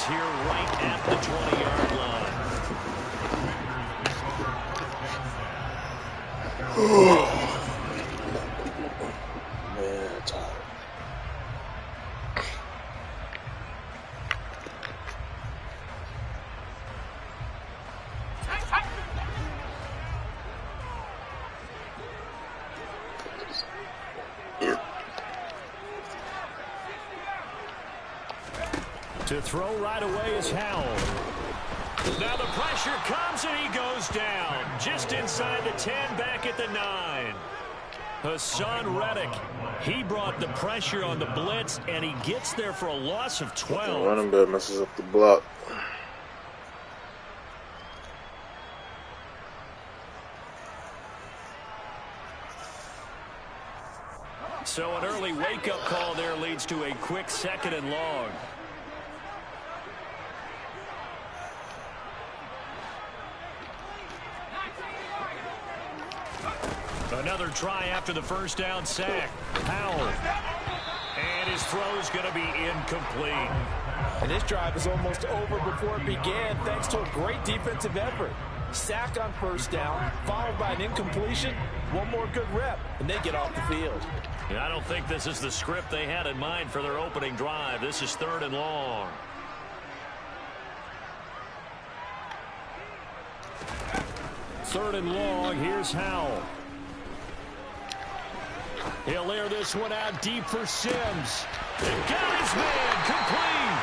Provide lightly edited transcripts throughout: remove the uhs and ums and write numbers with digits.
ends here right at the 20-yard line. Man, I'm tired. To throw right away is Howell. Now the pressure comes and he goes down. Just inside the 10, back at the 9. Hassan Reddick, he brought the pressure on the blitz, and he gets there for a loss of 12. Running back messes up the block. So an early wake-up call there leads to a quick 2nd and long. Another try after the first down sack. Howell. And his throw's going to be incomplete. And this drive is almost over before it began thanks to a great defensive effort. Sack on first down, followed by an incompletion. One more good rep, and they get off the field. I don't think this is the script they had in mind for their opening drive. This is 3rd and long. Third and long. Here's Howell. He'll air this one out deep for Sims. And got his man complete.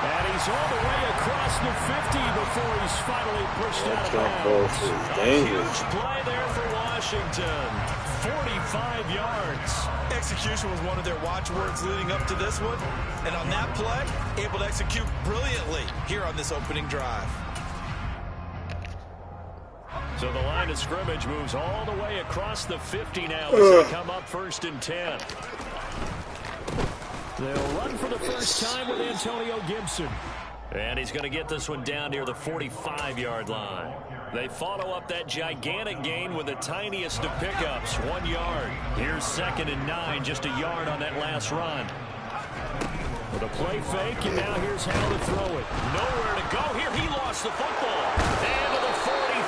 And he's all the way across the 50 before he's finally pushed out of bounds. A huge play there for Washington. 45 yards. Execution was one of their watchwords leading up to this one. And on that play, able to execute brilliantly here on this opening drive. So the line of scrimmage moves all the way across the 50 now as they come up 1st and 10. They'll run for the first time with Antonio Gibson. And he's going to get this one down near the 45-yard line. They follow up that gigantic gain with the tiniest of pickups, 1 yard. Here's 2nd and 9, just a yard on that last run. With a play fake, and now here's how to throw it. Nowhere to go here. He lost the football. And to the 43.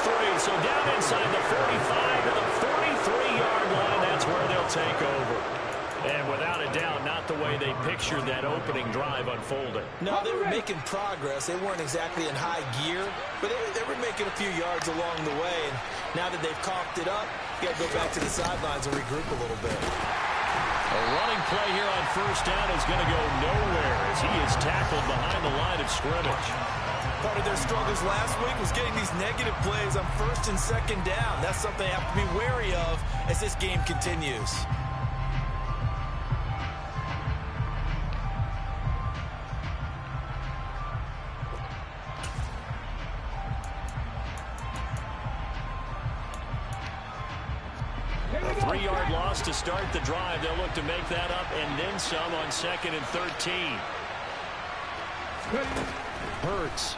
So down inside the 45 to the 43-yard line. That's where they'll take over. And without a doubt, not the way they pictured that opening drive unfolding. No, they were making progress. They weren't exactly in high gear, but they were making a few yards along the way. And now that they've coughed it up, you got to go back to the sidelines and regroup a little bit. A running play here on first down is going to go nowhere as he is tackled behind the line of scrimmage. Part of their struggles last week was getting these negative plays on 1st and 2nd down. That's something they have to be wary of as this game continues. A 3-yard loss to start the drive. They'll look to make that up and then some on 2nd and 13. Hurts.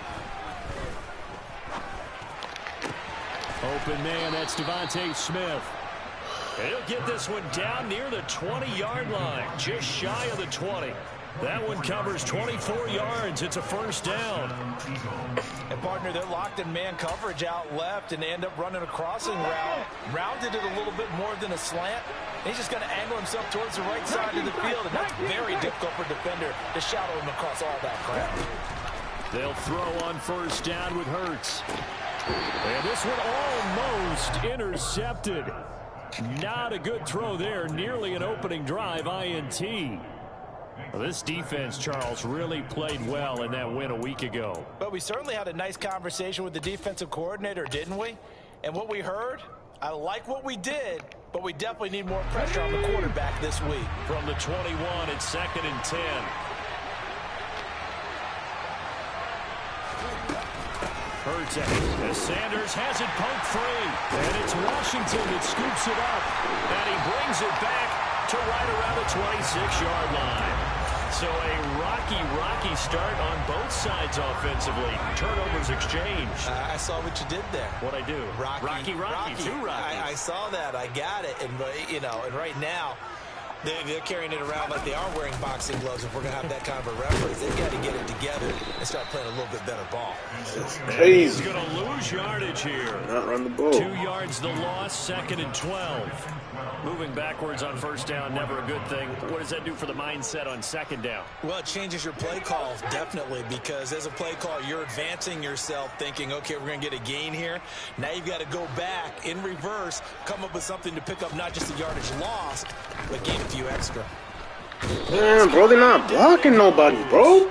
Open man, that's Devontae Smith. He'll get this one down near the 20-yard line, just shy of the 20. That one covers 24 yards. It's a first down. And partner, they're locked in man coverage out left, and they end up running a crossing route. Rounded it a little bit more than a slant. He's just going to angle himself towards the right side of the field, and that's very difficult for a defender to shadow him across all that crowd. They'll throw on first down with Hurts. And this one almost intercepted. Not a good throw there. Nearly an opening drive INT. Well, this defense, Charles, really played well in that win a week ago. But we certainly had a nice conversation with the defensive coordinator, didn't we? And what we heard, I like what we did, but we definitely need more pressure on the quarterback this week. From the 21, it's 2nd and 10. Hurts it as Sanders has it poked free. And it's Washington that scoops it up. And he brings it back to right around the 26-yard line. So a rocky start on both sides offensively. Turnovers exchanged. I saw what you did there. What'd I do? Rocky. Two Rockies. I saw that. I got it. And, you know, and right now, they're carrying it around like they are wearing boxing gloves if we're going to have that kind of a reference. They've got to get it together. and start playing a little bit better ball. That's And crazy. he's going to lose yardage here. Not run the ball. 2 yards the loss, 2nd and 12. Moving backwards on first down, never a good thing. What does that do for the mindset on 2nd down? Well, it changes your play call, definitely, because as a play call, you're advancing yourself thinking, okay, we're going to get a gain here. Now you've got to go back in reverse, come up with something to pick up not just the yardage lost, but gain a few extra. Man, bro, they're not blocking nobody, bro.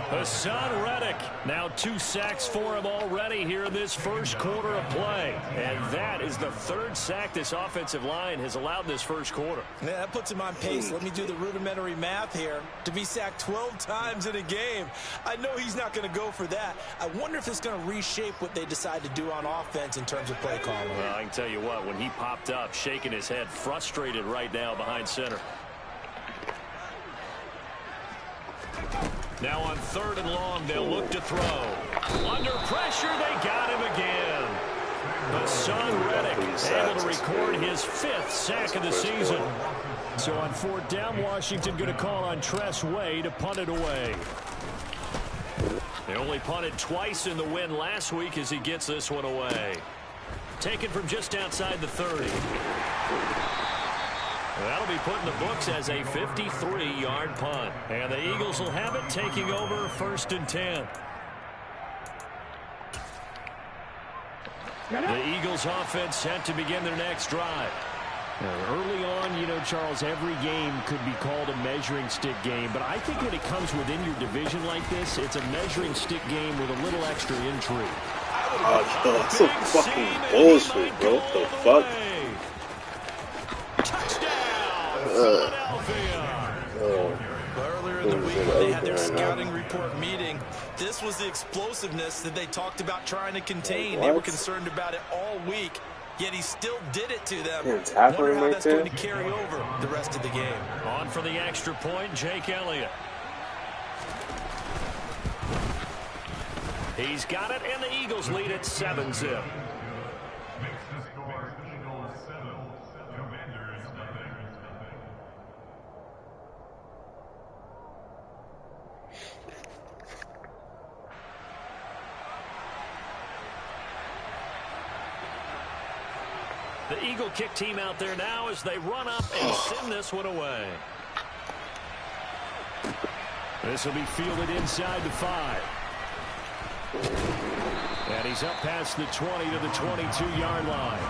Hassan Reddick, now 2 sacks for him already here in this first quarter of play. And that is the 3rd sack this offensive line has allowed in this first quarter. Yeah, that puts him on pace. Let me do the rudimentary math here. To be sacked 12 times in a game, I know he's not going to go for that. I wonder if it's going to reshape what they decide to do on offense in terms of play calling. Well, I can tell you what, when he popped up, shaking his head, frustrated right now behind center. Now on 3rd and long, they'll look to throw. Under pressure, they got him again. Hassan Reddick able to record his 5th sack of the season. So on 4th down, Washington going to call on Tress Way to punt it away. They only punted twice in the win last week as he gets this one away. Taken from just outside the 30. That'll be put in the books as a 53-yard punt. And the Eagles will have it, taking over 1st and 10. The Eagles offense set to begin their next drive. Early on, you know, Charles, every game could be called a measuring stick game. But I think when it comes within your division like this, it's a measuring stick game with a little extra intrigue. Oh, yo, that's some fucking bullshit, bro. What the fuck? Earlier in the week when they had their scouting report meeting, this was the explosiveness that they talked about trying to contain. They were concerned about it all week, yet he still did it to them. Wonder how that's going to carry over the rest of the game. On for the extra point, Jake Elliott. He's got it, and the Eagles lead at 7-0. The Eagle kick team out there now as they run up and send this one away. This will be fielded inside the 5. And he's up past the 20 to the 22-yard line.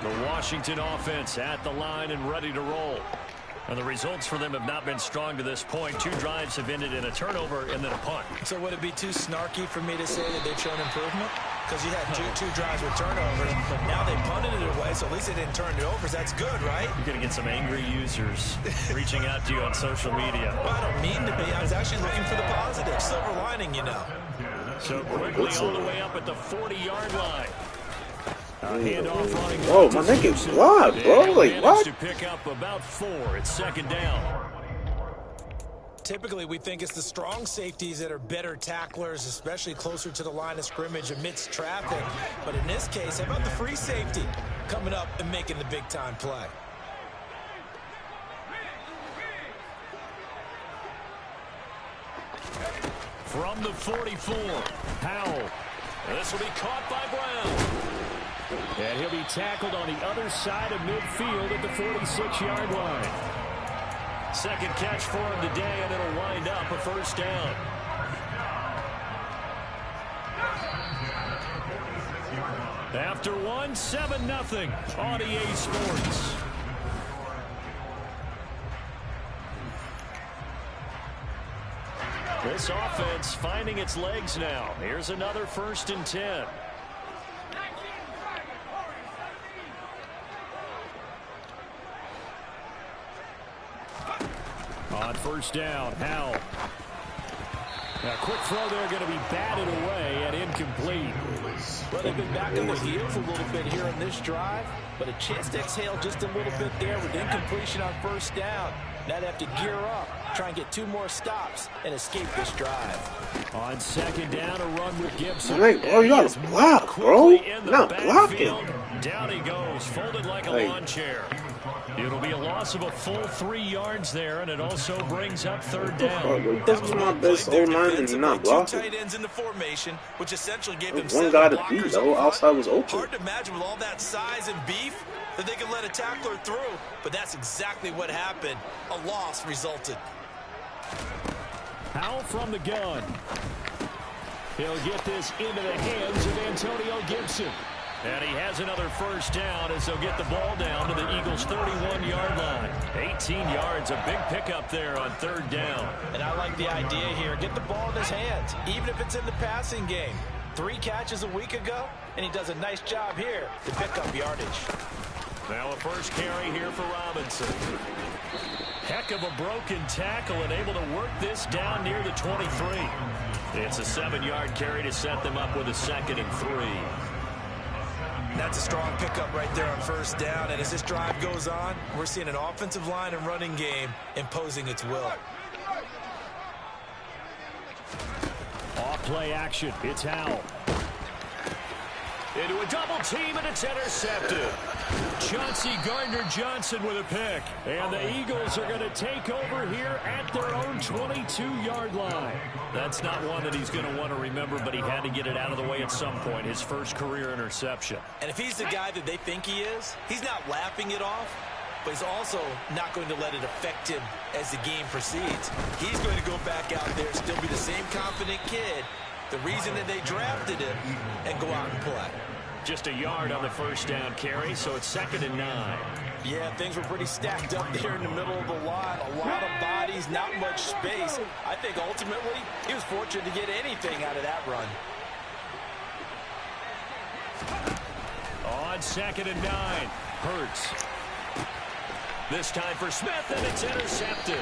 The Washington offense at the line and ready to roll. And the results for them have not been strong to this point. 2 drives have ended in a turnover and then a punt. So would it be too snarky for me to say that they've shown improvement? Because you had two drives with turnovers. Now they punted it away, so at least they didn't turn it over. So that's good, right? You're going to get some angry users reaching out to you on social media. Well, I don't mean to be. I was actually looking for the positive. Silver lining, you know. So quickly all the way up at the 40-yard line. Handoff running. Oh, my neck is blocked, bro. Like, what? To pick up about 4. It's 2nd down. Typically, we think it's the strong safeties that are better tacklers, especially closer to the line of scrimmage amidst traffic. But in this case, how about the free safety coming up and making the big-time play? From the 44, Powell. This will be caught by Brown. And he'll be tackled on the other side of midfield at the 46-yard line. 2nd catch for him today, and it'll wind up a 1st down. After 1, 7-0 on EA Sports. This offense finding its legs now. Here's another 1st and 10. On 1st down, Howell. Now, quick throw there going to be batted away and incomplete. Well, they've been back on the heels a little bit here in this drive, but a chance to exhale just a little bit there with incompletion on 1st down. Now they have to gear up, try and get 2 more stops, and escape this drive. On 2nd down, a run with Gibson. Like, bro, you gotta block, bro. Not blocking. Down he goes, folded like a lawn chair. It'll be a loss of a full 3 yards there, and it also brings up third down. That was my best O-line and not blocking. Tight ends in the formation, which essentially gave them one guy to beat. The whole outside was open. Hard to imagine with all that size and beef that they could let a tackler through, but that's exactly what happened. A loss resulted. Powell from the gun. He'll get this into the hands of Antonio Gibson. And he has another first down as they'll get the ball down to the Eagles' 31-yard line. 18 yards, a big pickup there on third down. And I like the idea here. Get the ball in his hands, even if it's in the passing game. 3 catches a week ago, and he does a nice job here to pick up yardage. Now a first carry here for Robinson. Heck of a broken tackle and able to work this down near the 23. It's a 7-yard carry to set them up with a 2nd and 3. That's a strong pickup right there on first down. And as this drive goes on, we're seeing an offensive line and running game imposing its will. Off play action. It's Howell. Into a double team, and it's intercepted. Chauncey Gardner-Johnson with a pick. And the Eagles are going to take over here at their own 22-yard line. That's not one that he's going to want to remember, but he had to get it out of the way at some point. His first career interception. And if he's the guy that they think he is, he's not laughing it off, but he's also not going to let it affect him as the game proceeds. He's going to go back out there, still be the same confident kid, the reason that they drafted him, and go out and play. Just a yard on the first down carry, so it's 2nd and 9. Yeah, things were pretty stacked up there in the middle of the line. A lot of bodies, not much space. I think ultimately he was fortunate to get anything out of that run. On 2nd and 9, Hurts. This time for Smith, and it's intercepted.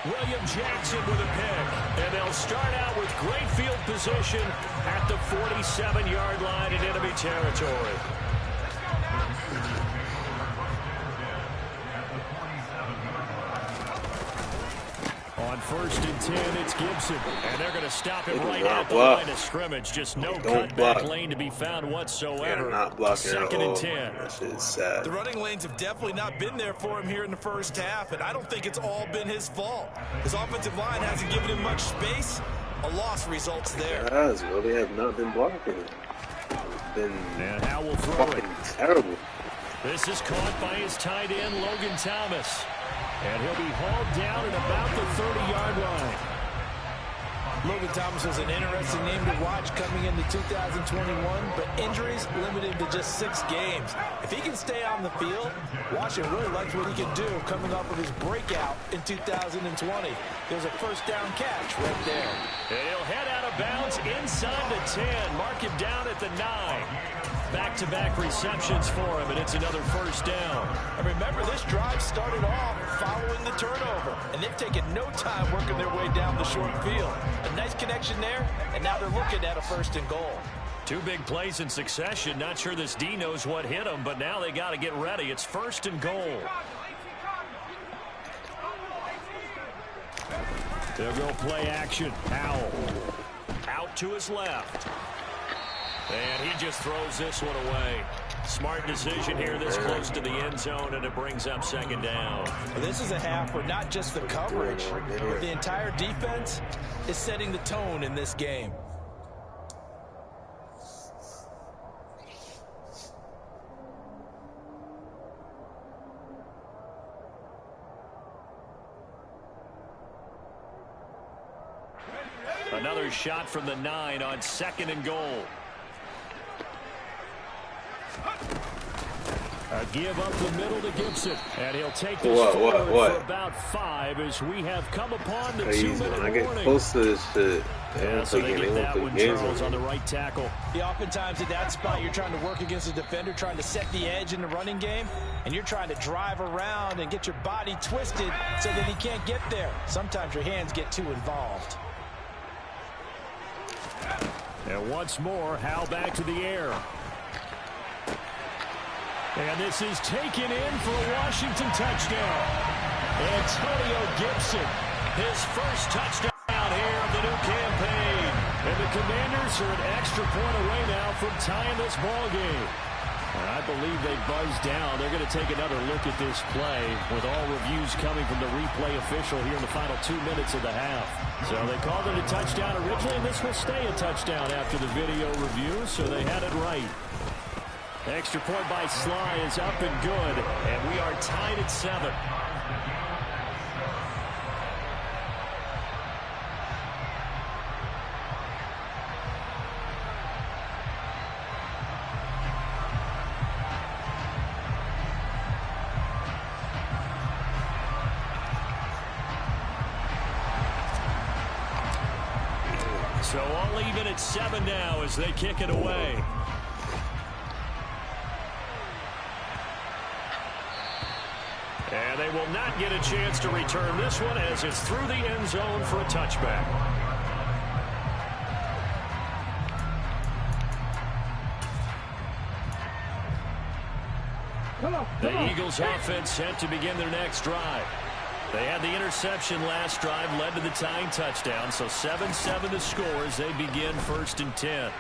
William Jackson with a pick. And they'll start out with great field position at the 47-yard line in enemy territory. On 1st and 10, it's Gibson. And they're going to stop him right at the line of scrimmage. Just no cutback lane to be found whatsoever. They're not blocking 2nd and 10. That shit is sad. The running lanes have definitely not been there for him here in the first half, and I don't think it's all been his fault. His offensive line hasn't given him much space. A loss results there. It has, well, they have not been blocking. It's been fucking terrible. This is caught by his tight end, Logan Thomas. And he'll be hauled down at about the 30-yard line. Logan Thomas was an interesting name to watch coming into 2021, but injuries limited to just 6 games. If he can stay on the field, Washington really likes what he can do coming off of his breakout in 2020. There's a first down catch right there. And he'll head out of bounds inside the 10. Mark him down at the 9. Back-to-back receptions for him, and it's another first down. And remember, this drive started off following the turnover, and they've taken no time working their way down the short field. A nice connection there, and now they're looking at a 1st and goal. 2 big plays in succession. Not sure this D knows what hit him, but now they got to get ready. It's 1st and goal. They'll go play action. Howell. Out to his left. And he just throws this one away. Smart decision here this close to the end zone, and it brings up 2nd down. Well, this is a half where not just the coverage, but the entire defense is setting the tone in this game. Another shot from the 9 on 2nd and goal. A give up the middle to Gibson. And he'll take this forward for about 5 as we have come upon the 2-minute warning. I get close to this shit. Yeah, so they get that one, Charles, on the right tackle. Yeah, oftentimes at that spot, you're trying to work against a defender, trying to set the edge in the running game, and you're trying to drive around and get your body twisted so that he can't get there. Sometimes your hands get too involved. And once more, Howell back to the air. And this is taken in for a Washington touchdown. Antonio Gibson, his first touchdown here of the new campaign. And the Commanders are an extra point away now from tying this ball game. I believe they buzzed down. They're going to take another look at this play with all reviews coming from the replay official here in the final 2 minutes of the half. So they called it a touchdown originally, and this will stay a touchdown after the video review, so they had it right. Extra point by Sly is up and good, and we are tied at 7. So all even at 7 now as they kick it away. And they will not get a chance to return this one as it's through the end zone for a touchback. The Eagles offense set to begin their next drive. They had the interception last drive, led to the tying touchdown, so 7-7 the score as they begin 1st and 10.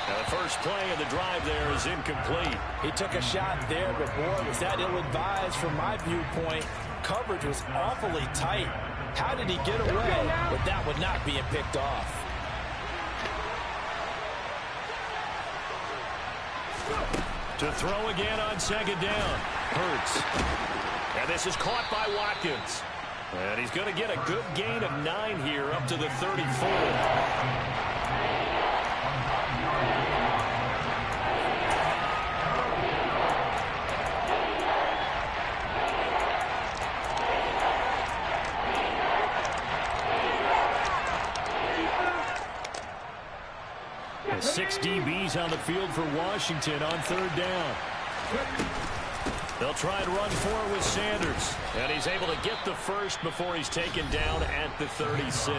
Now the first play of the drive there is incomplete. He took a shot there, but boy, was that ill-advised from my viewpoint. Coverage was awfully tight. How did he get away with that one not being picked off? To throw again on 2nd down. Hurts. And this is caught by Watkins. And he's going to get a good gain of 9 here up to the 34. The 6 DBs on the field for Washington on 3rd down. They'll try and run forward with Sanders. And he's able to get the first before he's taken down at the 36.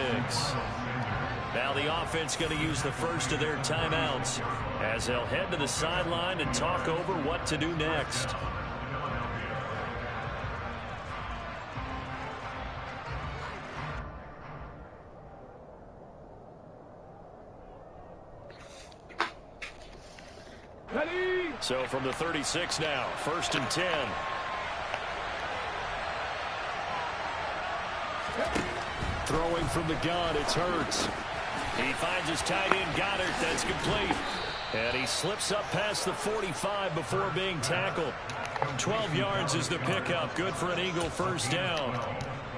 Now the offense going to use the first of their timeouts as they'll head to the sideline and talk over what to do next. So from the 36 now, 1st and 10. Throwing from the gun, it's Hurts. He finds his tight end, Goddard. That's complete. And he slips up past the 45 before being tackled. 12 yards is the pickup. Good for an Eagle 1st down.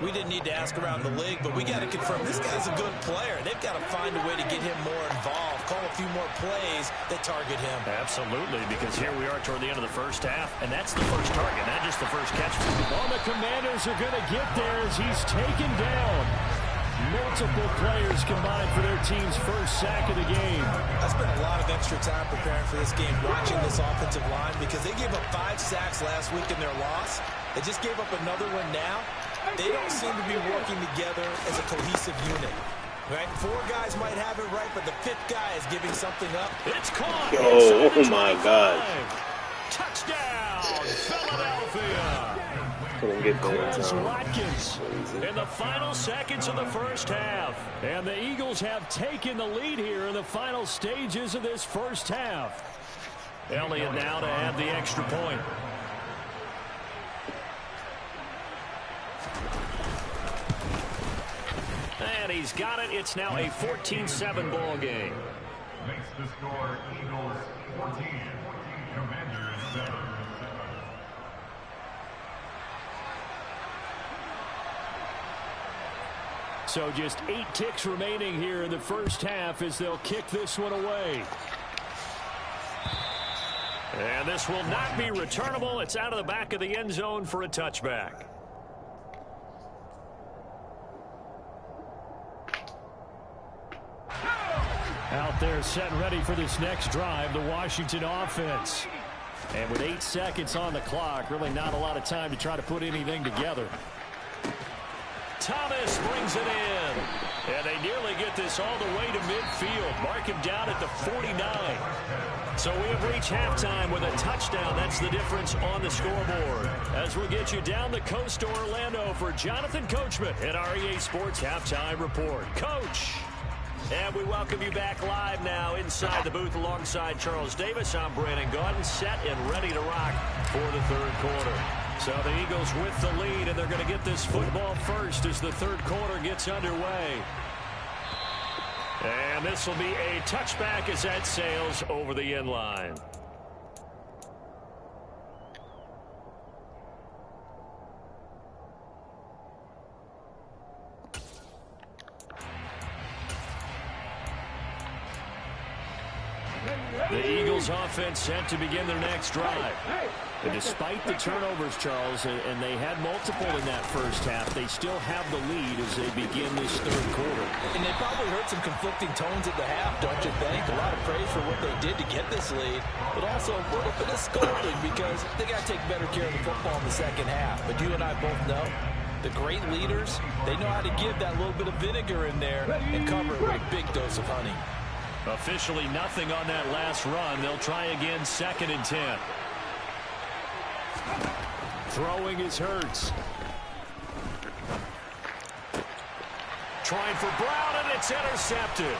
We didn't need to ask around the league, but we got to confirm this guy's a good player. They've got to find a way to get him more involved, call a few more plays that target him. Absolutely, because here we are toward the end of the first half, and that's the first target, not just the first catch. Well, the Commanders are going to get there as he's taken down. Multiple players combined for their team's first sack of the game. I spent a lot of extra time preparing for this game, watching this offensive line, because they gave up 5 sacks last week in their loss. They just gave up another one now. They don't seem to be working together as a cohesive unit. Right? 4 guys might have it right, but the 5th guy is giving something up. It's caught. Oh my God. Touchdown, Philadelphia. Couldn't get there. Watkins In the final seconds of the first half. And the Eagles have taken the lead here in the final stages of this first half. Elliott now to add the extra point. And he's got it. It's now a 14-7 ball game. Makes the score Eagles 14, Commanders 7. So just 8 ticks remaining here in the first half as they'll kick this one away. And this will not be returnable. It's out of the back of the end zone for a touchback. Out there set and ready for this next drive, the Washington offense. And with 8 seconds on the clock, really not a lot of time to try to put anything together. Thomas brings it in. And they nearly get this all the way to midfield. Mark him down at the 49. So we have reached halftime with a touchdown. That's the difference on the scoreboard. As we'll get you down the coast to Orlando for Jonathan Coachman at our EA Sports Halftime Report. Coach. And we welcome you back live now inside the booth alongside Charles Davis. I'm Brandon Gaudin, set and ready to rock for the third quarter. So the Eagles with the lead, and they're going to get this football first as the third quarter gets underway. And this will be a touchback as that sails over the end line. The Eagles offense set to begin their next drive. And despite the turnovers, Charles, and they had multiple in that first half, they still have the lead as they begin this third quarter. And they probably heard some conflicting tones at the half, don't you think? A lot of praise for what they did to get this lead, but also a little bit of scolding because they got to take better care of the football in the second half. But you and I both know the great leaders, they know how to give that little bit of vinegar in there and cover it with a big dose of honey. Officially nothing on that last run. They'll try again, 2nd and 10. Throwing is Hurts. Trying for Brown, and it's intercepted.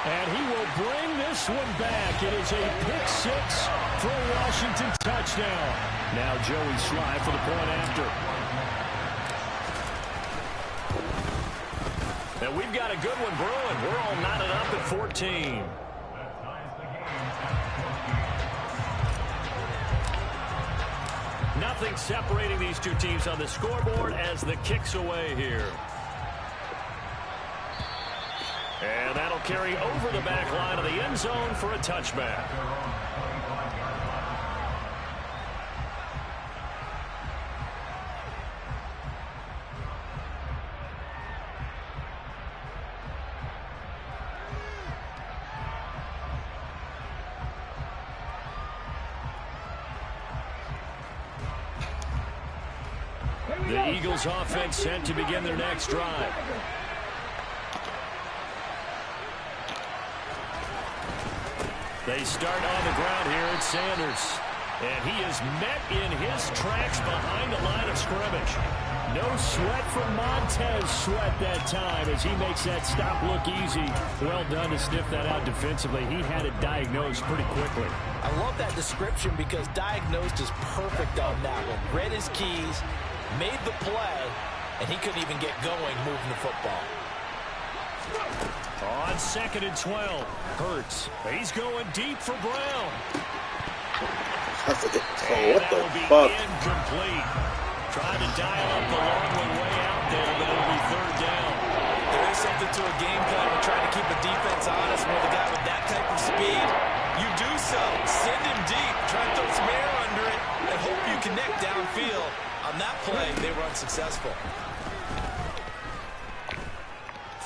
And he will bring this one back. It is a pick six for a Washington touchdown. Now Joey Sly for the point after. And we've got a good one brewing. We're all knotted up at 14. Nothing separating these two teams on the scoreboard as the kick's away here. And that'll carry over the back line of the end zone for a touchback. The Eagles offense set to begin their next drive. They start on the ground here at Sanders. And he is met in his tracks behind the line of scrimmage. No sweat from Montez Sweat that time as he makes that stop look easy. Well done to sniff that out defensively. He had it diagnosed pretty quickly. I love that description because diagnosed is perfect on that one. Read his keys, made the play, and he couldn't even get going moving the football. On 2nd and 12, Hurts. He's going deep for Brown. What the fuck? Incomplete. Trying to dial up the long way out there, but it'll be 3rd down. There is something to a game plan with trying to keep a defense honest with a guy with that type of speed. You do so. Send him deep. Try to throw some air under it and hope you connect downfield. On that play, they were unsuccessful.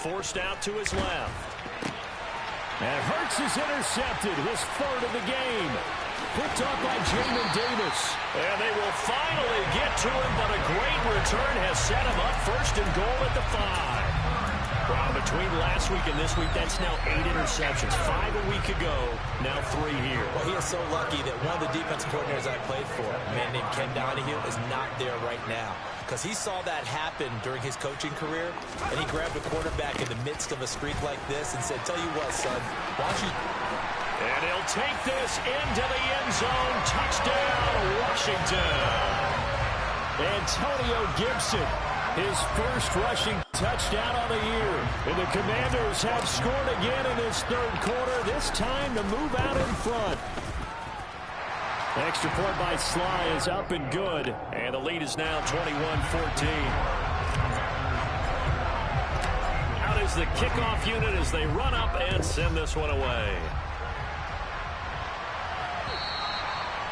Forced out to his left. And Hurts is intercepted, his 3rd of the game. Picked up by Jamin Davis. And they will finally get to him, but a great return has set him up 1st and goal at the 5. Well, between last week and this week, that's now 8 interceptions. 5 a week ago, now 3 here. Well, he is so lucky that one of the defensive coordinators I played for, a man named Ken Donahue, is not there right now. Because he saw that happen during his coaching career, and he grabbed a quarterback in the midst of a streak like this and said, tell you what, son, why don't you... And he'll take this into the end zone. Touchdown, Washington. Antonio Gibson, his 1st rushing touchdown on the year. And the Commanders have scored again in this 3rd quarter, this time to move out in front. Extra point by Sly is up and good. And the lead is now 21-14. Out is the kickoff unit as they run up and send this one away.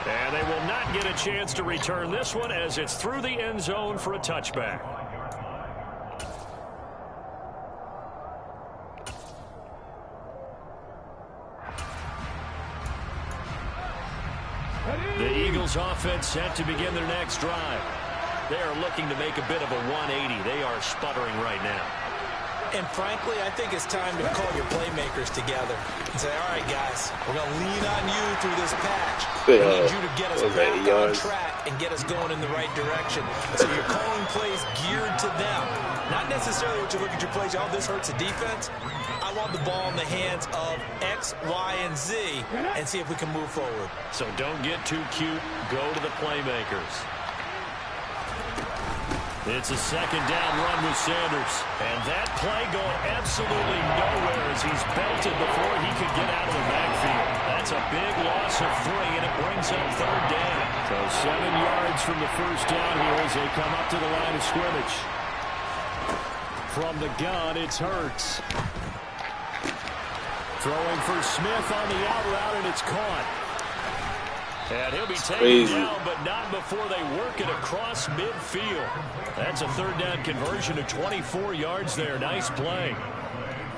And they will not get a chance to return this one as it's through the end zone for a touchback. The Eagles offense set to begin their next drive. They are looking to make a bit of a 180. They are sputtering right now. And frankly, I think it's time to call your playmakers together and say, all right, guys, we're going to lean on you through this patch. We need you to get us back on track and get us going in the right direction. So you're calling plays geared to them. Not necessarily what you look at your plays, oh, this hurts the defense. I want the ball in the hands of X, Y, and Z and see if we can move forward. So don't get too cute. Go to the playmakers. It's a second down run with Sanders. And that play going absolutely nowhere as he's belted before he could get out of the backfield. That's a big loss of 3, and it brings up third down. So 7 yards from the first down here as they come up to the line of scrimmage. From the gun, it's Hurts. Throwing for Smith on the out route, and it's caught. And he'll be taken down, but not before they work it across midfield. That's a third down conversion of 24 yards there. Nice play.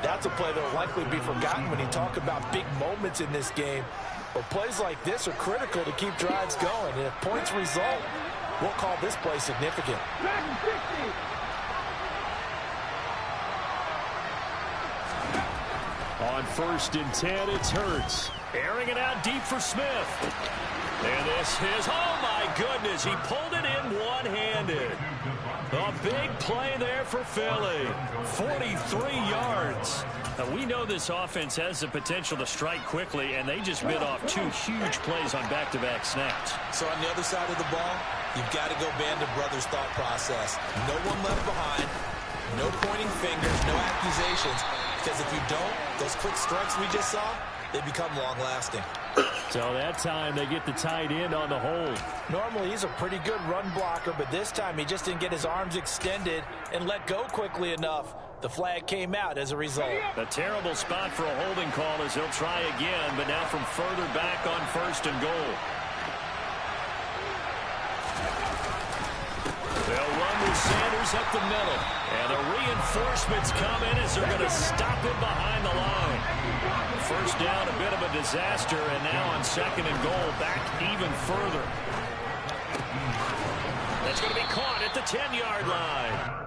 That's a play that will likely be forgotten when you talk about big moments in this game. But plays like this are critical to keep drives going. And if points result, we'll call this play significant. On 1st and 10, it's Hurts. Airing it out deep for Smith. And this is, oh my goodness, he pulled it in one-handed. A big play there for Philly. 43 yards. Now, we know this offense has the potential to strike quickly, and they just bit off 2 huge plays on back-to-back snaps. So on the other side of the ball, you've got to go Band of Brothers thought process. No one left behind. No pointing fingers, no accusations. Because if you don't, those quick strikes we just saw, they become long-lasting. So that time they get the tight end on the hold. Normally he's a pretty good run blocker, but this time he just didn't get his arms extended and let go quickly enough. The flag came out as a result. A terrible spot for a holding call as he'll try again, but now from further back on 1st and goal. They'll run with Sanders up the middle. And the reinforcements come in as they're going to stop him behind the line. First down, a bit of a disaster, and now on 2nd and goal, back even further. That's going to be caught at the 10-yard line.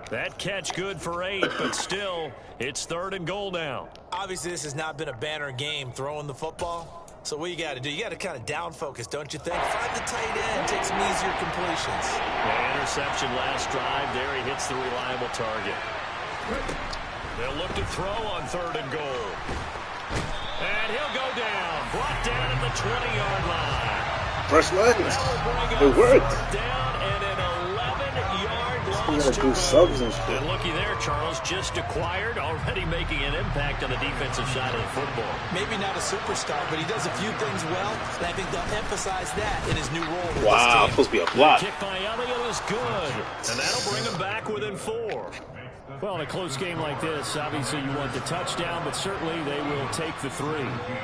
That catch good for 8, but still, it's 3rd and goal now. Obviously, this has not been a banner game throwing the football. So what you got to do, you got to kind of down focus, don't you think? Find the tight end, take some easier completions. Yeah, interception last drive. There he hits the reliable target. They'll look to throw on 3rd and goal. And he'll go down. Brought down at the 20-yard line. First lines. It worked. Down and an 11-yard loss. You gotta do subs and shit. And looky there, Charles, just acquired, already making an impact on the defensive side of the football. Maybe not a superstar, but he does a few things well, and I think they'll emphasize that in his new role. Wow, supposed to be a block. Kick by Elliott is good, and that'll bring him back within 4. Well, in a close game like this, obviously you want the touchdown, but certainly they will take the 3.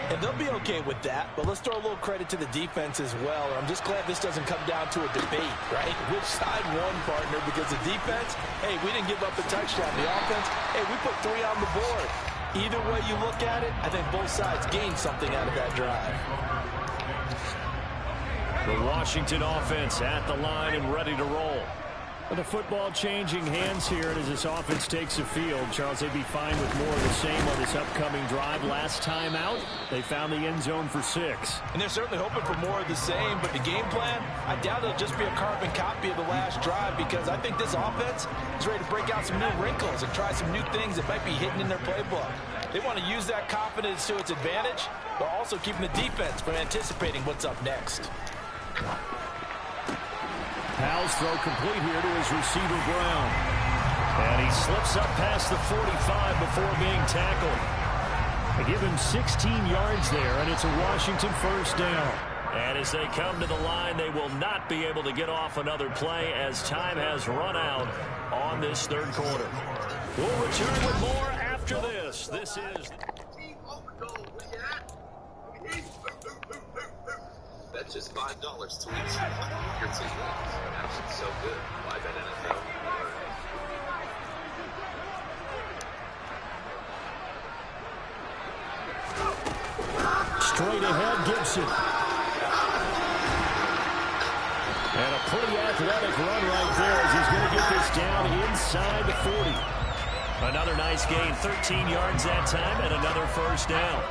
And they'll be okay with that, but let's throw a little credit to the defense as well. I'm just glad this doesn't come down to a debate, right? Which side won, partner? Because the defense, hey, we didn't give up the touchdown. The offense, hey, we put 3 on the board. Either way you look at it, I think both sides gained something out of that drive. The Washington offense at the line and ready to roll. The football changing hands here, and as this offense takes the field, Charles, they'd be fine with more of the same on this upcoming drive. Last time out, they found the end zone for 6. And they're certainly hoping for more of the same, but the game plan, I doubt it'll just be a carbon copy of the last drive, because I think this offense is ready to break out some new wrinkles and try some new things that might be hidden in their playbook. They want to use that confidence to its advantage, while also keeping the defense from anticipating what's up next. Powell's throw complete here to his receiver, Brown. And he slips up past the 45 before being tackled. They give him 16 yards there, and it's a Washington first down. And as they come to the line, they will not be able to get off another play as time has run out on this 3rd quarter. We'll return with more after this. This is... That's just $5 to each your team. That's so good. Why bet NFL? Straight ahead, Gibson. And a pretty athletic run right there as he's going to get this down inside the 40. Another nice gain, 13 yards that time, and another first down.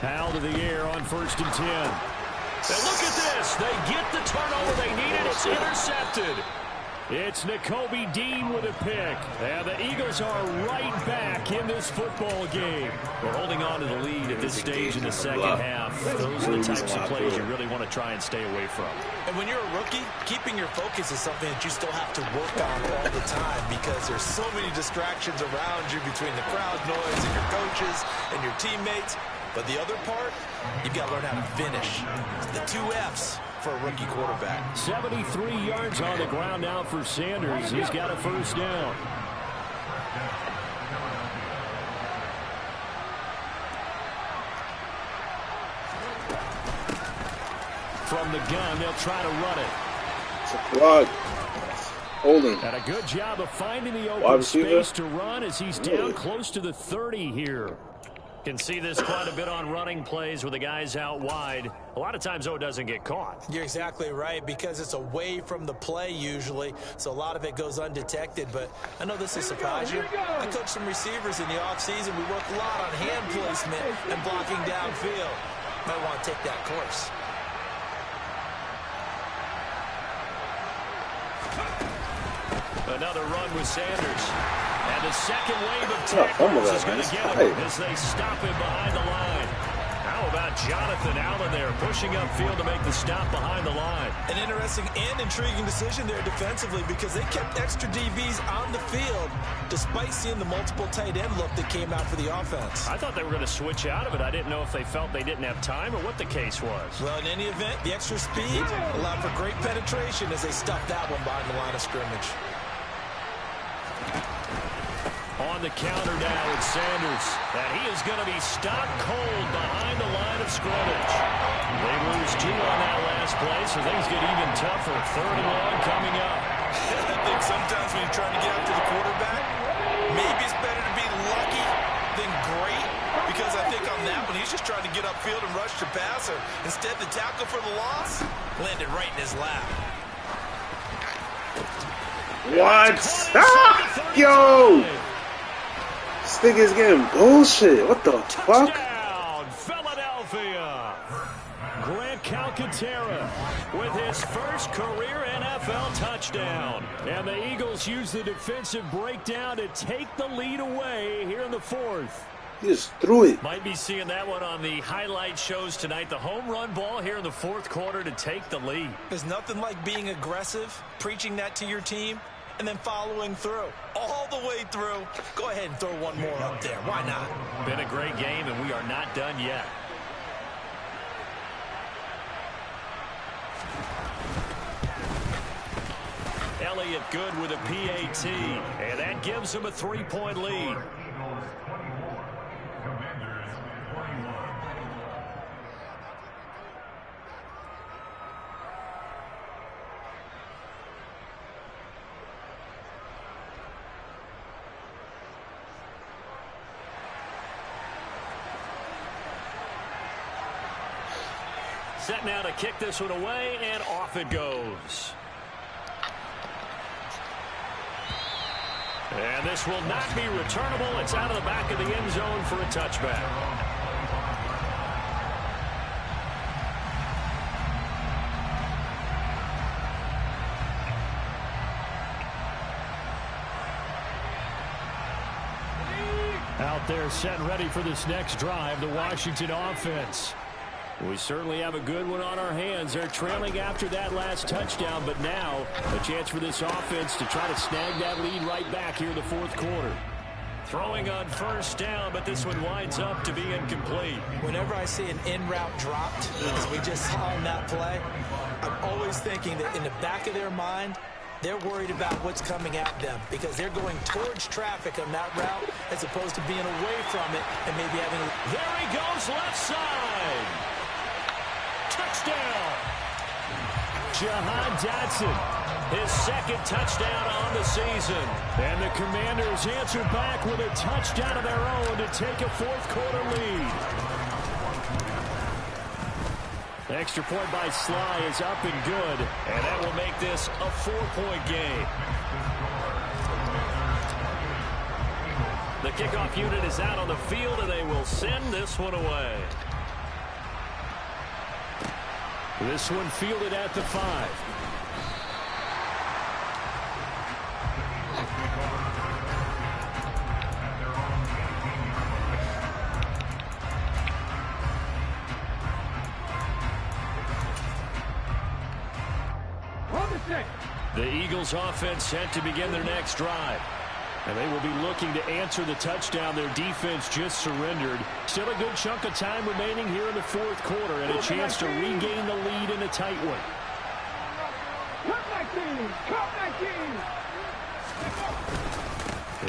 Howell to the air on 1st and 10. And look at this. They get the turnover they needed. It's intercepted. It's Nakobe Dean with a pick. And the Eagles are right back in this football game. We're holding on to the lead at this stage in the second half. Those are the types of plays you really want to try and stay away from. And when you're a rookie, keeping your focus is something that you still have to work on all the time because there's so many distractions around you between the crowd noise and your coaches and your teammates. But the other part, you've got to learn how to finish. The 2 F's for a rookie quarterback. 73 yards on the ground now for Sanders. He's got a first down. From the gun, they'll try to run it. It's a plug. Holding. And a good job of finding the open space to run as he's down close to the 30 here. Can see this quite a bit on running plays with the guys out wide. A lot of times, though, it doesn't get caught. You're exactly right because it's away from the play usually, so a lot of it goes undetected. But I know this will surprise you. I coach some receivers in the offseason. We work a lot on hand placement and blocking downfield. Might want to take that course. Another run with Sanders. And the second wave of tackles is going to get him as they stop him behind the line. How about Jonathan Allen there pushing upfield to make the stop behind the line? An interesting and intriguing decision there defensively because they kept extra DBs on the field despite seeing the multiple tight end look that came out for the offense. I thought they were going to switch out of it. I didn't know if they felt they didn't have time or what the case was. Well, in any event, the extra speed allowed for great penetration as they stuffed that one behind the line of scrimmage. On the counter now, it's Sanders. And he is going to be stopped cold behind the line of scrimmage. They lose 2 on that last play, so things get even tougher. 3rd and long coming up. I think sometimes when you're trying to get after the quarterback, maybe it's better to be lucky than great. Because I think on that one, he's just trying to get upfield and rush the passer. Instead, the tackle for the loss landed right in his lap. What? Ah! Yo! This thing is getting bullshit. What the fuck? Touchdown, Philadelphia. Grant Calcaterra with his first career NFL touchdown. And the Eagles use the defensive breakdown to take the lead away here in the 4th. He just threw it. Might be seeing that one on the highlight shows tonight. The home run ball here in the 4th quarter to take the lead. There's nothing like being aggressive, preaching that to your team, and then following through. All the way through. Go ahead and throw one more up there. Why not? Been a great game, and we are not done yet. Elliott good with a PAT, and that gives him a 3-point lead. Set now to kick this one away, and off it goes. And this will not be returnable. It's out of the back of the end zone for a touchback. Out there set ready for this next drive, the Washington offense. We certainly have a good one on our hands. They're trailing after that last touchdown, but now a chance for this offense to try to snag that lead right back here in the 4th quarter. Throwing on first down, but this one winds up to be incomplete. Whenever I see an in-route dropped, as we just saw on that play, I'm always thinking that in the back of their mind, they're worried about what's coming at them because they're going towards traffic on that route as opposed to being away from it and maybe having... There he goes, left side. Touchdown. Jahan Dotson, his second touchdown on the season. And the Commanders answer back with a touchdown of their own to take a fourth-quarter lead. Extra point by Sly is up and good, and that will make this a 4-point game. The kickoff unit is out on the field, and they will send this one away. This one fielded at the 5. The Eagles offense set to begin their next drive. And they will be looking to answer the touchdown their defense just surrendered. Still a good chunk of time remaining here in the fourth quarter and a chance to regain the lead in a tight one.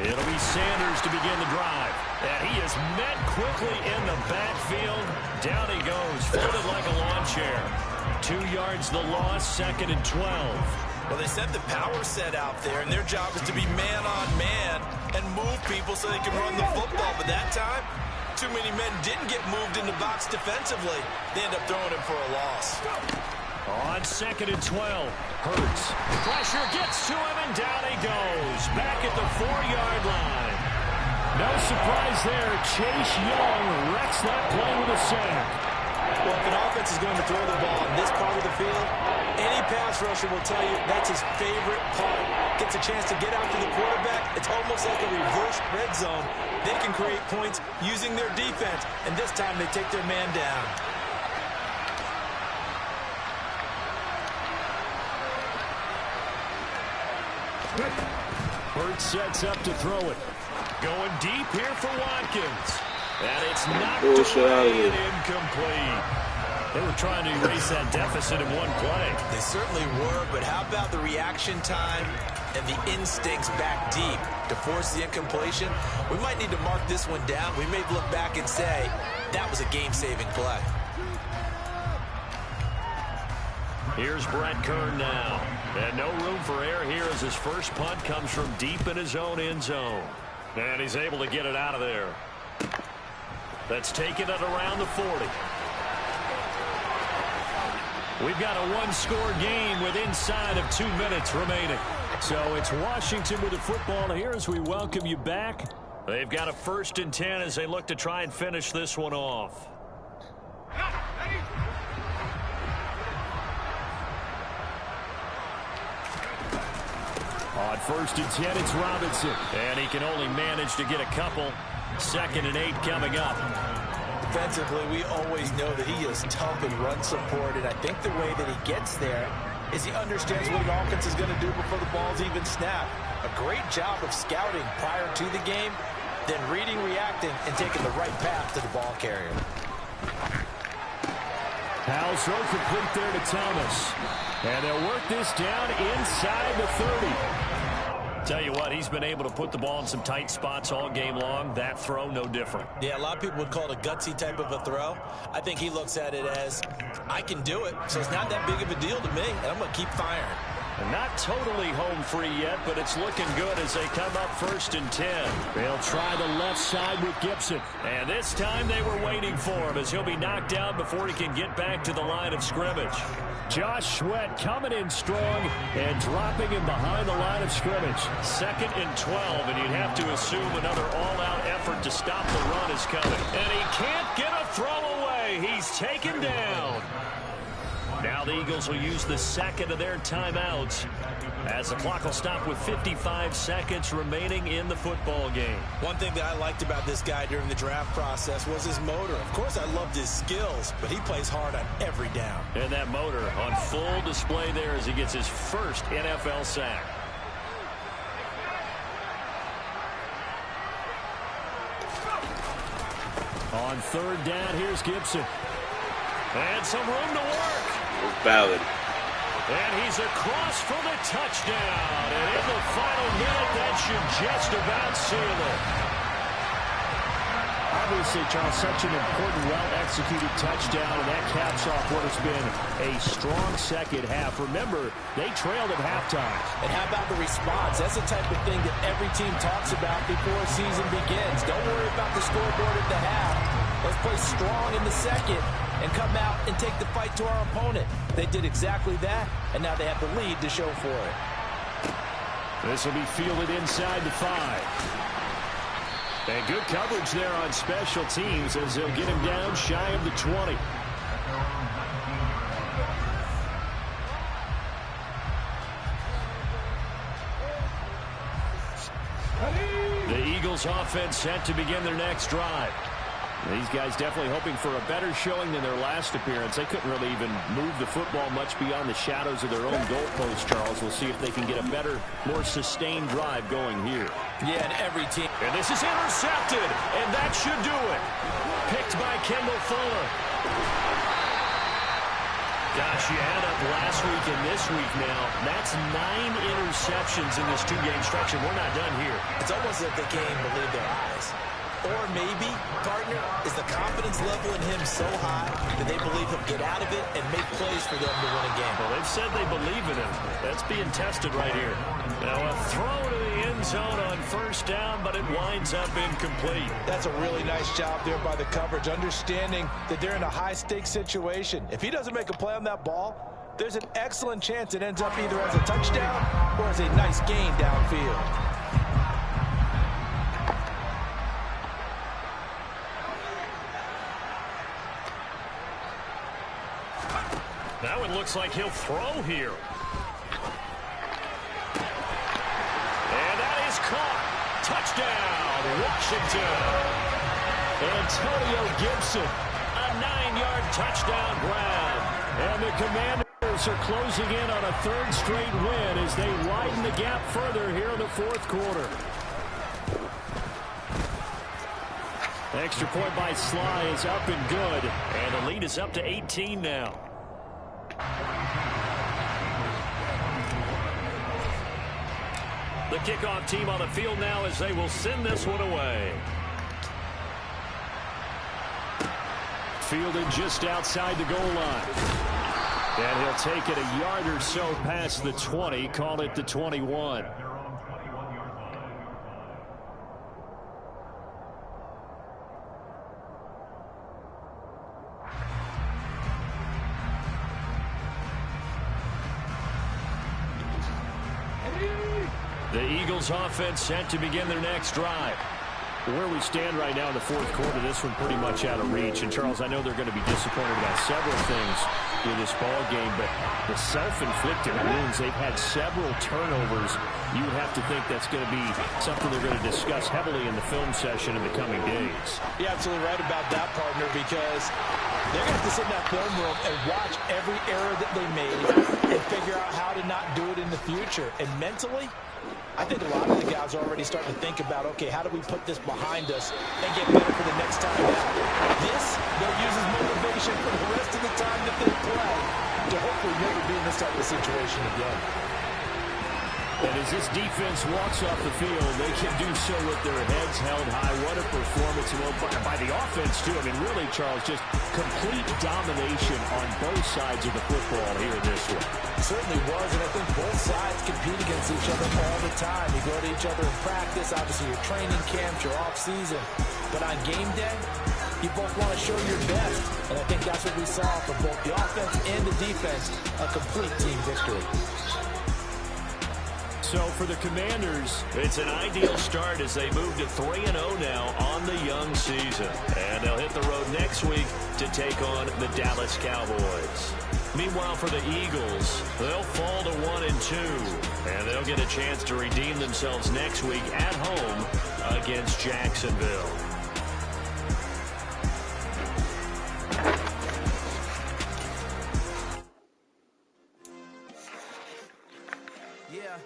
It'll be Sanders to begin the drive. And he is met quickly in the backfield. Down he goes, folded like a lawn chair. 2 yards the loss, 2nd and 12. Well, they set the power set out there, and their job is to be man-on-man and move people so they can run the football. But that time, too many men didn't get moved in the box defensively. They end up throwing him for a loss. On 2nd and 12, Hurts. Pressure gets to him, and down he goes. Back at the 4-yard line. No surprise there. Chase Young wrecks that play with a sack. Well, if an offense is going to throw the ball in this part of the field, any pass rusher will tell you that's his favorite part. Gets a chance to get out to the quarterback. It's almost like a reverse red zone. They can create points using their defense, and this time they take their man down. Hurts sets up to throw it. Going deep here for Watkins. And it's knocked away and incomplete. They were trying to erase that deficit in one play. They certainly were, but how about the reaction time and the instincts back deep to force the incompletion? We might need to mark this one down. We may look back and say, that was a game-saving play. Here's Brett Kern now. And no room for error here as his first punt comes from deep in his own end zone. And he's able to get it out of there. That's taken it around the 40. We've got a one-score game with inside of 2 minutes remaining. So it's Washington with the football here as we welcome you back. They've got a 1st and 10 as they look to try and finish this one off. On 1st and 10, it's Robinson. And he can only manage to get a couple. 2nd and 8 coming up. Defensively, we always know that he is tough in run support, and I think the way that he gets there is he understands what an offense is going to do before the ball's even snapped. A great job of scouting prior to the game, then reading, reacting, and taking the right path to the ball carrier. Powell's throw complete there to Thomas. And they'll work this down inside the 30. Tell you what, he's been able to put the ball in some tight spots all game long. That throw, no different. Yeah, a lot of people would call it a gutsy type of a throw. I think he looks at it as, I can do it, so it's not that big of a deal to me, and I'm going to keep firing. Not totally home free yet, but it's looking good as they come up 1st and 10. They'll try the left side with Gibson. And this time they were waiting for him as he'll be knocked down before he can get back to the line of scrimmage. Josh Sweat coming in strong and dropping him behind the line of scrimmage. 2nd and 12, and you'd have to assume another all-out effort to stop the run is coming. And he can't get a throw away. He's taken down. Now the Eagles will use the 2nd of their timeouts as the clock will stop with 55 seconds remaining in the football game. One thing that I liked about this guy during the draft process was his motor. Of course, I loved his skills, but he plays hard on every down. And that motor on full display there as he gets his first NFL sack. On 3rd down, here's Gibson. And some room to work. Valid. And he's across for the touchdown. And in the final minute, that should just about seal it. Obviously, Charles, such an important, well-executed touchdown, and that caps off what has been a strong second half. Remember, they trailed at halftime. And how about the response? That's the type of thing that every team talks about before a season begins. Don't worry about the scoreboard at the half. Let's play strong in the second and come out and take the fight to our opponent. They did exactly that, and now they have the lead to show for it. This will be fielded inside the 5. And good coverage there on special teams as they'll get him down shy of the 20. The Eagles offense set to begin their next drive. These guys definitely hoping for a better showing than their last appearance. They couldn't really even move the football much beyond the shadows of their own goalpost, Charles. We'll see if they can get a better, more sustained drive going here. Yeah, and every team. And this is intercepted, and that should do it. Picked by Kendall Fuller. Gosh, you add up last week and this week now. That's 9 interceptions in this 2-game stretch, and we're not done here. It's almost as if they can't even believe their eyes. Or maybe, partner, is the confidence level in him so high that they believe he'll get out of it and make plays for them to win a game. Well, they've said they believe in him. That's being tested right here. Now a throw to the end zone on first down, but it winds up incomplete. That's a really nice job there by the coverage, understanding that they're in a high-stakes situation. If he doesn't make a play on that ball, there's an excellent chance it ends up either as a touchdown or as a nice gain downfield. Now it looks like he'll throw here. And that is caught. Touchdown, Washington. Antonio Gibson, a 9-yard touchdown grab. And the Commanders are closing in on a 3rd straight win as they widen the gap further here in the 4th quarter. Extra point by Sly is up and good. And the lead is up to 18 now. The kickoff team on the field now as they will send this one away. Fielded just outside the goal line. And he'll take it a yard or so past the 20, call it the 21. The Eagles offense set to begin their next drive. Where we stand right now in the 4th quarter, this one pretty much out of reach. And, Charles, I know they're going to be disappointed about several things in this ball game, but the self-inflicted wounds, they've had several turnovers. You would have to think that's going to be something they're going to discuss heavily in the film session in the coming days. You're absolutely right about that, partner, because they're going to have to sit in that film room and watch every error that they made and figure out how to not do it in the future. And mentally, I think a lot of the guys are already starting to think about, okay, how do we put this behind us and get better for the next time out? This, they'll use as motivation for the rest of the time that they play to hopefully never be in this type of situation again. And as this defense walks off the field, they can do so with their heads held high. What a performance by the offense, too. I mean, really, Charles, just complete domination on both sides of the football here in this one. It certainly was, and I think both sides compete against each other all the time. You go to each other in practice, obviously your training camps, your off-season. But on game day, you both want to show your best. And I think that's what we saw from both the offense and the defense, a complete team victory. So for the Commanders, it's an ideal start as they move to 3-0 now on the young season. And they'll hit the road next week to take on the Dallas Cowboys. Meanwhile, for the Eagles, they'll fall to 1-2. And they'll get a chance to redeem themselves next week at home against Jacksonville. Yeah.